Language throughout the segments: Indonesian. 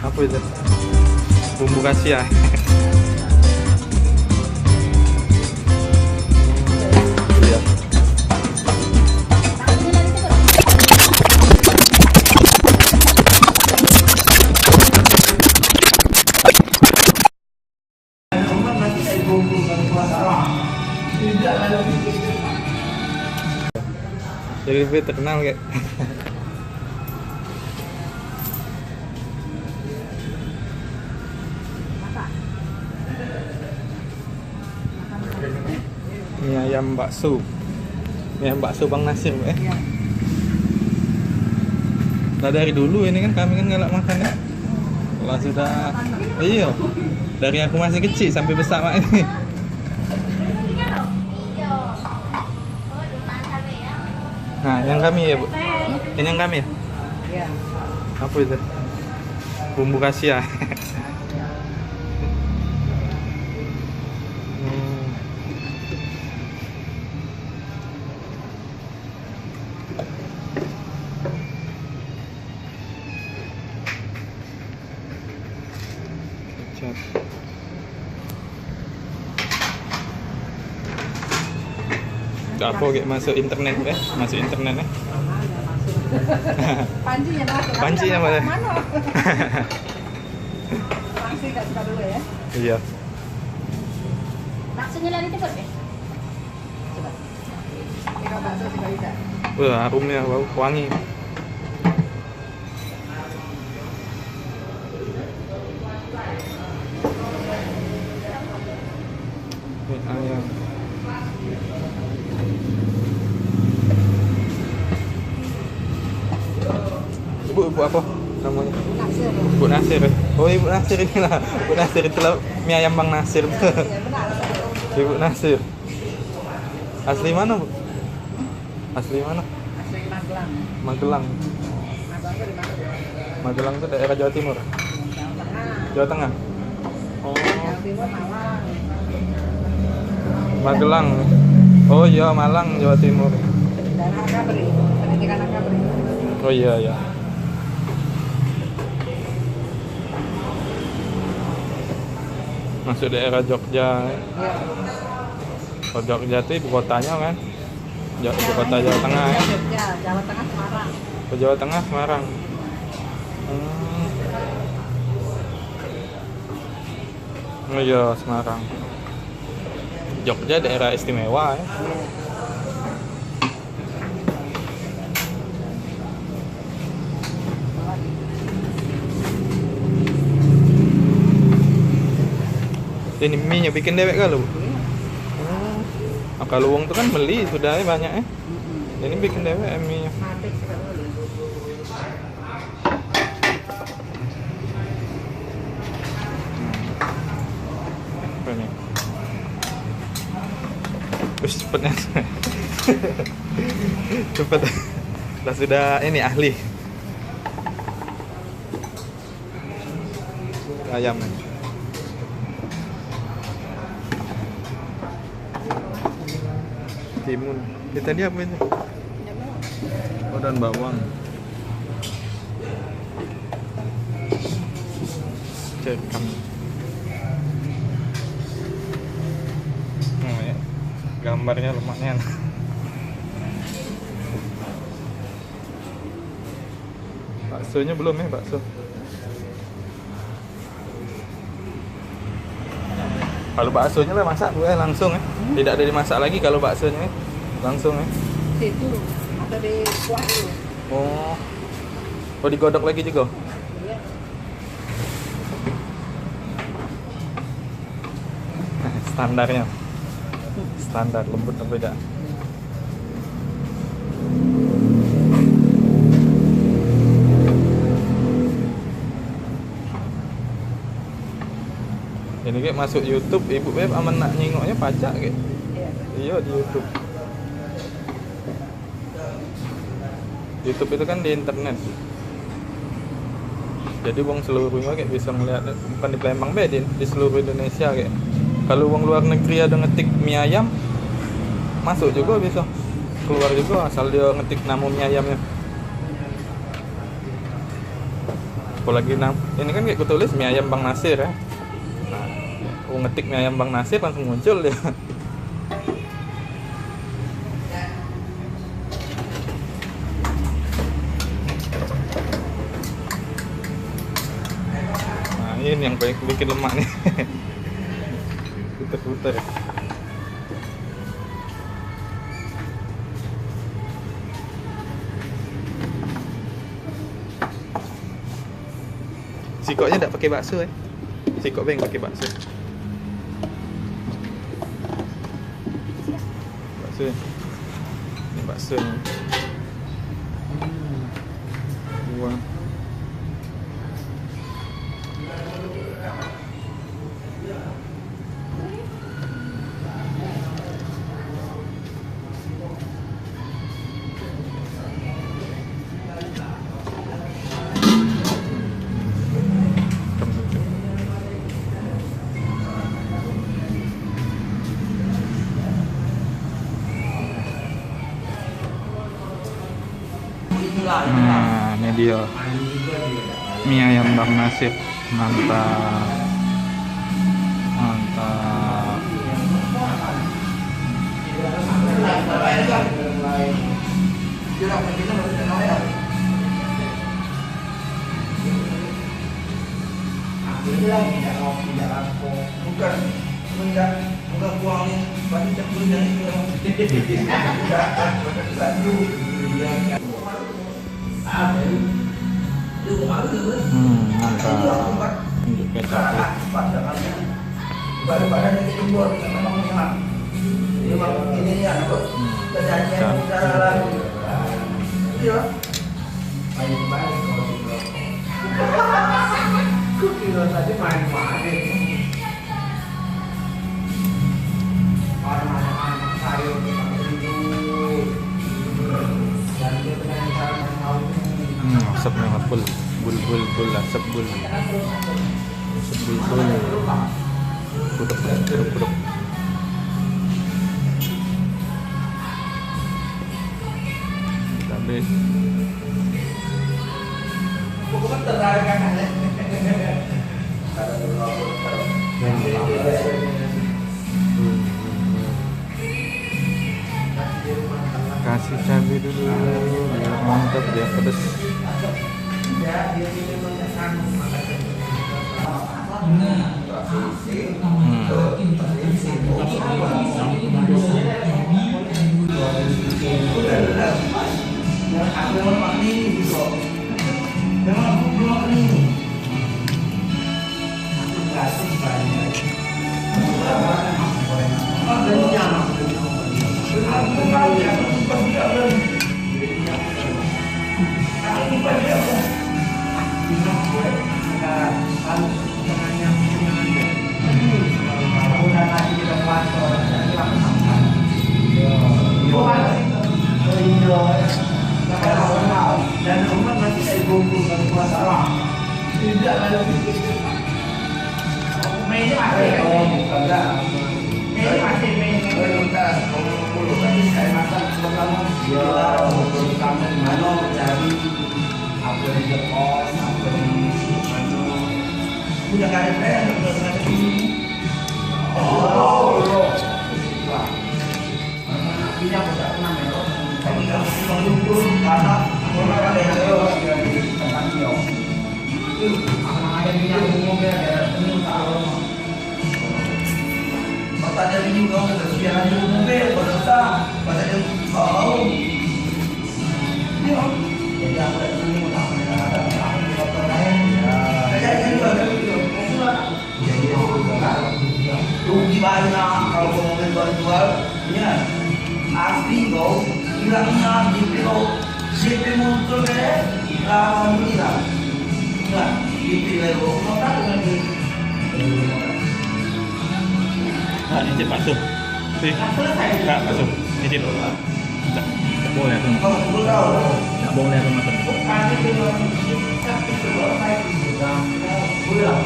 Apa itu? Bumbu kasih ya. Iya. Jadi lebih terkenal kayak. Mie ayam bakso. Mie ayam bakso Bang Nasir, Bu. Nah, dari dulu ini kan kami kan ngelak makan ya. Kalau sudah iya. Dari aku masih kecil sampai besar mak ini. Nah, yang kami ya, Bu. Ini yang kami ya? Iya. Apa itu? Bumbu kasih ya. Kecap. Apa kayak masuk internet ya? Masuk internet ya? Panci ya masuk. Panci ya, Mbak. Mana? Panci nggak suka dulu ya? Iya. Baksonya lari cepat deh. Coba. Kita bakso juga tidak. Wah, harumnya bau wangi. Ini ayam. Ibu apa namanya? Nasir. Bu Nasir. Oh, Ibu Nasir inilah. Bu Nasir itulah mie ayam Bang Nasir. Iya benar. Ibu Nasir. Asli mana, Bu? Asli mana? Asli Magelang. Magelang. Magelang itu di mana? Magelang itu daerah Jawa Timur. Jawa Tengah. Jawa Tengah. Oh, Jawa Timur Malang. Magelang. Oh iya, Malang, Jawa Timur. Daerah Akabri. Pendidikan Akabri. Oh iya, iya. Masuk daerah Jogja. Iya. Oh, Jogja itu ibu kotanya kan? Ibu kota Jawa Tengah ya? Jogja, Jawa Tengah Semarang. Oh, Jawa Tengah, Semarang. Oh iya, Semarang. Jogja daerah istimewa ya. Ini mie nya bikin dewek kali, Bu? Nah, kalau uang tuh kan beli sudah banyak ya. Ini bikin dewek mie nya. Mati sekali. Apa ini? Terus cepetnya. Cepet. Lah sudah ini ahli. Ayam. Timun. Ini tadi apa itu? Oh, dan bawang. Cekam. Oh ya. Gambarnya lemaknya. Baksonya belum ya, bakso. Kalau baksonya lah masak gue langsung ya. Tidak ada dimasak lagi kalau baksonya ya. Langsung ya. Situ atau di kuah dulu. Oh. Oh, digodok lagi juga. Iya. Standarnya. Standar lembut atau tidak. Ini kayak masuk YouTube, Ibu Beb aman nak nyingoknya pajak kayak. Iya. Iya di YouTube. YouTube itu kan di internet. Jadi wong seluruhnya kayak bisa ngeliat, bukan di Palembang be, di seluruh Indonesia kayak. Kalau wong luar negeri ada ngetik mie ayam, masuk juga bisa. Keluar juga asal dia ngetik nama mie ayamnya. Apalagi ini kan kayak gue tulis mie ayam Bang Nasir ya. Nah, gue ngetik mie ayam Bang Nasir langsung muncul ya. Nah, ini yang bikin lemak nih. Puter-puter. Sikoknya enggak pakai bakso ya. Sikok beng pakai bakso. Bakso. Ini bakso. Wah. Nah, ini dia mie ayam Bang Nasir, mantap, mantap. Bukan buangin bagi cekunya itu. Mantap. Untuk kecap. Badan yang timbul memang memang ini ya, kejadian cara lain. Iya. Baik-baik kalau gitu. Kukira tadi main-main. Orang-orang sayur itu dan dia dengan cara tahu. Asapnya bul, bul, asap bul. Asap bul. Budek. Habis. Bukan tertarik kan? Kasih cabai dulu biar mantap, biar pedas. Dan umat masih ada bumbu masalah. Tidak ada. Mainnya masih. Mainnya masih main. Kita bulu tadi saya makan selama kamu mana mencari apa di Jepang, apa di mana. Udah nggak ada brand, udah nggak ada ini. Apinya udah pernah merah. Tapi kalau mengukur karena orang ada yang lewat dari tempat dia. Akan ada minyak mobil ada penuh taruh. Mata dari juga ada biar ada mobil pada pada yang tahu. Ya. Jadi apa ini mau ada di kota lain. Jadi juga ada video. Jadi rugi banyak kalau mobil baru jual. Ya. Asli kau hilangnya GP muncul deh lawan hilang nggak GP lego maka dengan di Ini bakso. Kak, bakso. Ini tak boleh tuh. kalau belum tahu Tak boleh tuh makan. bukan itu tapi kedua saya juga pulang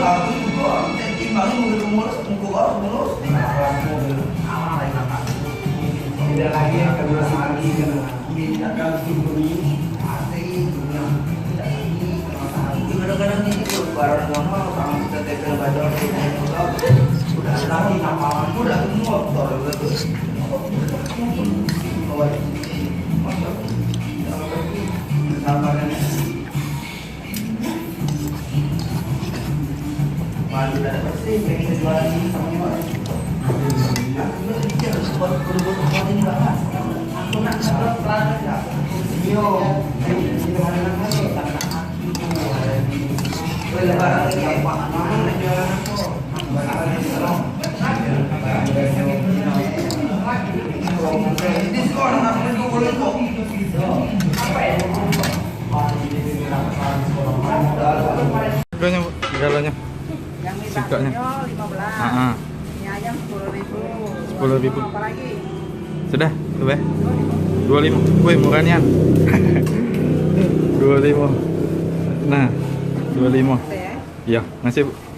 aku juga timbangin mobil mulus tidak lagi yang kedua lagi tidak akan timbul ini lebaran sono kamu kita tempel bador udah lagi nama udah motor gitu. Malu dah pasti pengen jualan ini sama aku pikir buat berbuat ini banget. Aku nak sebab pelan ya. Yo, ini mana mana tak nak. Lebaran lagi apa? Mana jualan aku? Lebaran ini kalau diskon apa itu boleh kok. Apa ya? Galanya, galanya. Yang mie Sikanya. bakso 15. Ah, Mie ayam 10.000. 10.000. Apa lagi? sudah, tuh be. 25. Wih, murah nian. 25. Nah, 25. Ada ya? Iya, ngasih Bu.